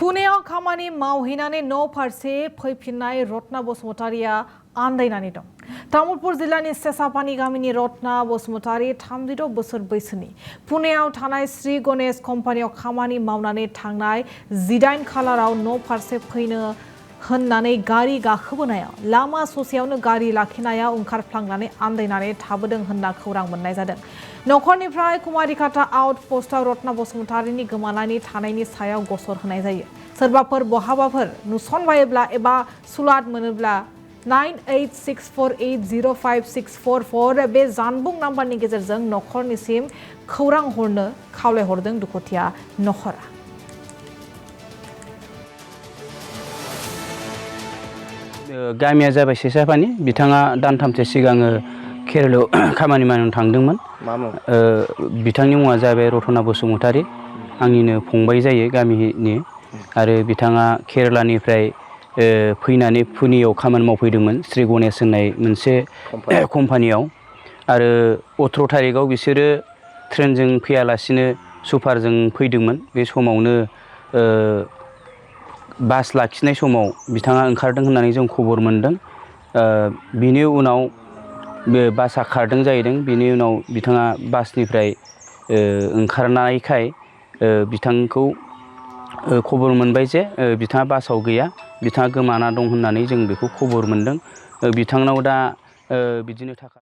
पुनेयाव खामानि मावहैनानै न' फारसे फैफिननाय रत्ना बसुमतारिया आन्दायनानै दं। तामुलपुर जिल्लानि सेसापानी गामिनि रत्ना बसुमतारी 36 बोसोर बैसोनि पुनेयाव थानाय श्री गणेश कम्पानियाव खामानि मावनानै थांनाय 18 खालाराव न' फारसे फैनो होननानै गारि गाखोबोनायाव लामा ससेयावनो गारि लाखिनायाव ओंखारफ्लांनानै आन्दायनानै थाबोदों होनना खौरां मोननाय जादों। नखरनिफ्राय कुमारिकाटा आउट पोस्टआव रत्ना बसुमतारिनि गोमानानै थानायनि सायाव गसर होनाय जायो। सोरबाफोर बहाबाफोर नुसनबायोब्ला एबा सुलाद मोनोब्ला 9864805644 बे जानबुं नाम्बारनि गेजेरजों नखरनिसिम खौरां हरनो खावलायहरदों दुखुथिया नखरा। गामिया जाबाय सेसापानी। बिथाङा दानथामसो सिगां केरलायाव खामानि मावनो थांदोंमोन। बिथांनि मुङा जाबाय रत्ना बसुमतारी। आंनिनो फंबाय जायो गामिनि। आरो बिथाङा केरलानिफ्राय फैनानै पुनेयाव खामानि मावफैदोंमोन श्री गणेश होननाय मोनसे कम्पानियाव। आरो 18 थारिखआव बिसोरो ट्रेनजों फैयालासिनो सुपारजों फैदोंमोन। बे समावनो बास लाखिनाय समाव बिथाङा ओंखारदों होननानै जों खबर मोनदों। बिनि उनाव बे बासआ खारदों जाहैदों। बिनि उनाव बिथाङा बासनिफ्राय ओंखारनायखाय बिथांखौ खबर मोनबाय जे बिथाङा बासाव गैया, बिथाङा गोमाना दं होननानै जों बेखौ खबर मोनदों। बिथांनाव दा बिदिनो थाखा